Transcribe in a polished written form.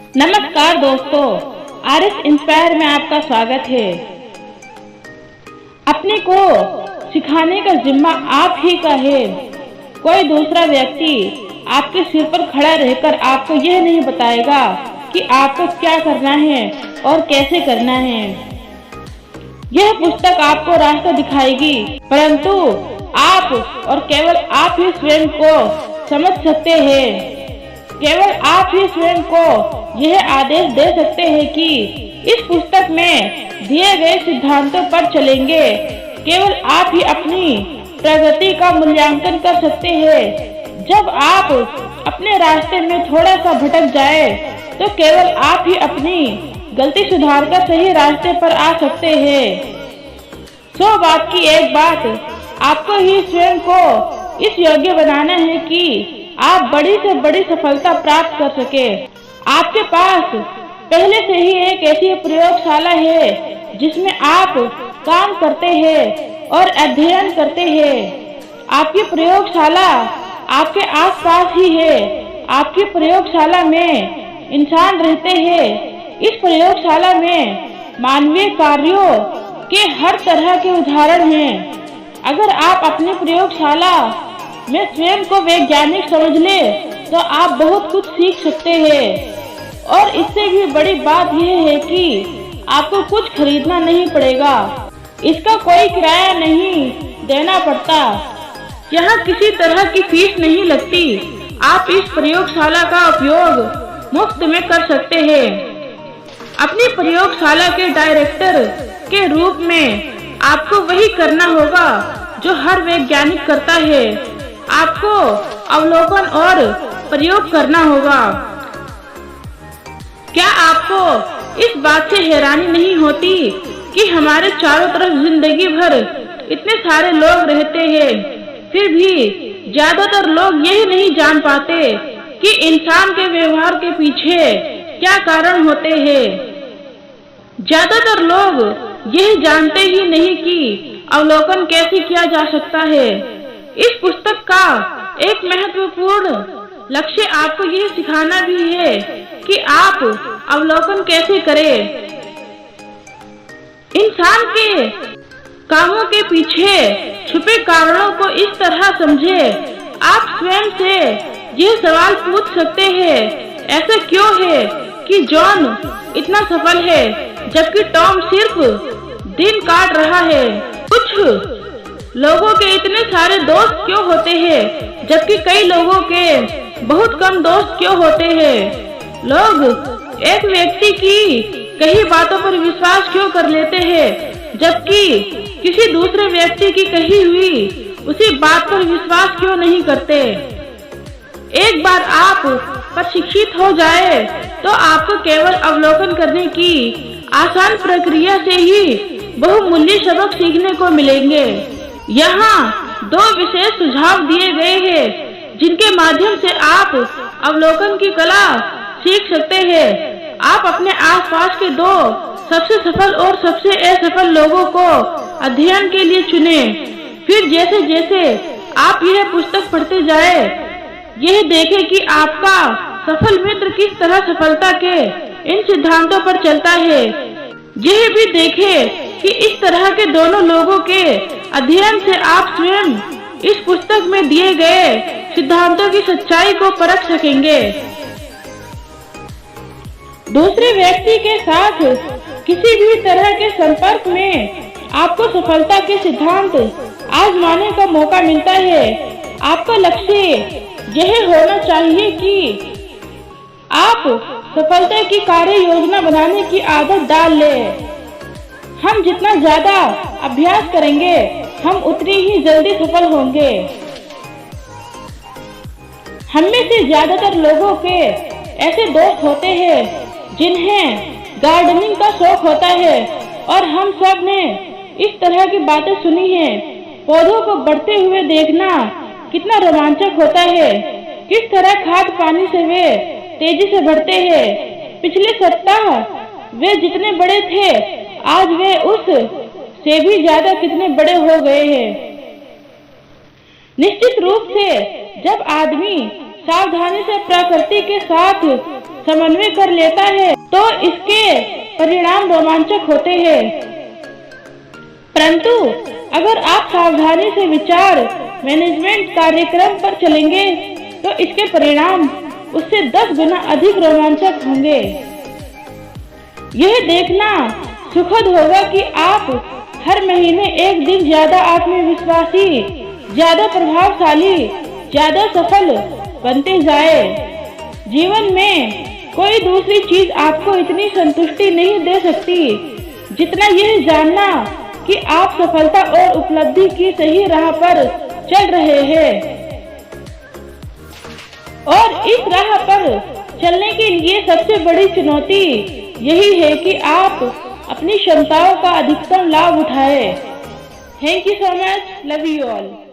नमस्कार दोस्तों, RS inspire में आपका स्वागत है। अपने को सिखाने का जिम्मा आप ही का है। कोई दूसरा व्यक्ति आपके सिर पर खड़ा रहकर आपको यह नहीं बताएगा कि आपको क्या करना है और कैसे करना है। यह पुस्तक आपको रास्ता दिखाएगी, परंतु आप और केवल आप ही स्वयं को समझ सकते हैं। केवल आप ही स्वयं को यह आदेश दे सकते हैं कि इस पुस्तक में दिए गए सिद्धांतों पर चलेंगे। केवल आप ही अपनी प्रगति का मूल्यांकन कर सकते हैं। जब आप अपने रास्ते में थोड़ा सा भटक जाए तो केवल आप ही अपनी गलती सुधार कर सही रास्ते पर आ सकते हैं। 100 बात की एक बात, आपको ही स्वयं को इस योग्य बनाना है कि आप बड़ी से बड़ी सफलता प्राप्त कर सके। आपके पास पहले से ही एक ऐसी प्रयोगशाला है जिसमें आप काम करते हैं और अध्ययन करते हैं। आपकी प्रयोगशाला आपके आसपास ही है। आपकी प्रयोगशाला में इंसान रहते हैं। इस प्रयोगशाला में मानवीय कार्यों के हर तरह के उदाहरण हैं। अगर आप अपनी प्रयोगशाला में स्वयं को वैज्ञानिक समझ ले तो आप बहुत कुछ सीख सकते हैं। और इससे भी बड़ी बात यह है कि आपको कुछ खरीदना नहीं पड़ेगा। इसका कोई किराया नहीं देना पड़ता। यहाँ किसी तरह की फीस नहीं लगती। आप इस प्रयोगशाला का उपयोग मुफ्त में कर सकते हैं। अपनी प्रयोगशाला के डायरेक्टर के रूप में आपको वही करना होगा जो हर वैज्ञानिक करता है। आपको अवलोकन और प्रयोग करना होगा। क्या आपको इस बात से हैरानी नहीं होती कि हमारे चारों तरफ जिंदगी भर इतने सारे लोग रहते हैं, फिर भी ज्यादातर लोग यही नहीं जान पाते कि इंसान के व्यवहार के पीछे क्या कारण होते हैं। ज्यादातर लोग यही जानते ही नहीं कि अवलोकन कैसे किया जा सकता है। इस पुस्तक का एक महत्वपूर्ण लक्ष्य आपको यह सिखाना भी है कि आप अवलोकन कैसे करें। इंसान के कामों के पीछे छुपे कारणों को इस तरह समझे। आप स्वयं से यह सवाल पूछ सकते हैं, ऐसा क्यों है कि जॉन इतना सफल है जबकि टॉम सिर्फ दिन काट रहा है। कुछ लोगों के इतने सारे दोस्त क्यों होते हैं जबकि कई लोगों के बहुत कम दोस्त क्यों होते हैं। लोग एक व्यक्ति की कई बातों पर विश्वास क्यों कर लेते हैं जबकि किसी दूसरे व्यक्ति की कही हुई उसी बात पर विश्वास क्यों नहीं करते। एक बार आप प्रशिक्षित हो जाए तो आपको केवल अवलोकन करने की आसान प्रक्रिया से ही बहुमूल्य सबक सीखने को मिलेंगे। यहाँ 2 विशेष सुझाव दिए गए हैं जिनके माध्यम से आप अवलोकन की कला सीख सकते हैं। आप अपने आसपास के 2 सबसे सफल और सबसे असफल लोगों को अध्ययन के लिए चुनें। फिर जैसे जैसे आप यह पुस्तक पढ़ते जाए, यह देखें कि आपका सफल मित्र किस तरह सफलता के इन सिद्धांतों पर चलता है। यह भी देखें कि इस तरह के दोनों लोगों के अध्ययन से आप स्वयं इस पुस्तक में दिए गए सिद्धांतों की सच्चाई को परख सकेंगे। दूसरे व्यक्ति के साथ किसी भी तरह के संपर्क में आपको सफलता के सिद्धांत आजमाने का मौका मिलता है। आपका लक्ष्य यह होना चाहिए कि आप सफलता की कार्य योजना बनाने की आदत डाल लें। हम जितना ज्यादा अभ्यास करेंगे, हम उतनी ही जल्दी सफल होंगे। हम में से ज्यादातर लोगों के ऐसे दोस्त होते हैं जिन्हें गार्डनिंग का शौक होता है, और हम सब ने इस तरह की बातें सुनी हैं। पौधों को बढ़ते हुए देखना कितना रोमांचक होता है। किस तरह खाद पानी से वे तेजी से बढ़ते हैं। पिछले सप्ताह वे जितने बड़े थे, आज वे उस से भी ज्यादा कितने बड़े हो गए हैं। निश्चित रूप से जब आदमी सावधानी से प्रकृति के साथ समन्वय कर लेता है तो इसके परिणाम रोमांचक होते हैं। परंतु अगर आप सावधानी से विचार मैनेजमेंट कार्यक्रम पर चलेंगे तो इसके परिणाम उससे 10 गुना अधिक रोमांचक होंगे। यह देखना सुखद होगा कि आप हर महीने एक दिन ज्यादा आत्मविश्वासी, ज्यादा प्रभावशाली, ज्यादा सफल बनते जाए। जीवन में कोई दूसरी चीज आपको इतनी संतुष्टि नहीं दे सकती जितना यह जानना कि आप सफलता और उपलब्धि की सही राह पर चल रहे हैं। और इस राह पर चलने के लिए सबसे बड़ी चुनौती यही है कि आप अपनी क्षमताओं का अधिकतम लाभ उठाएं। Thank you so much, love you all.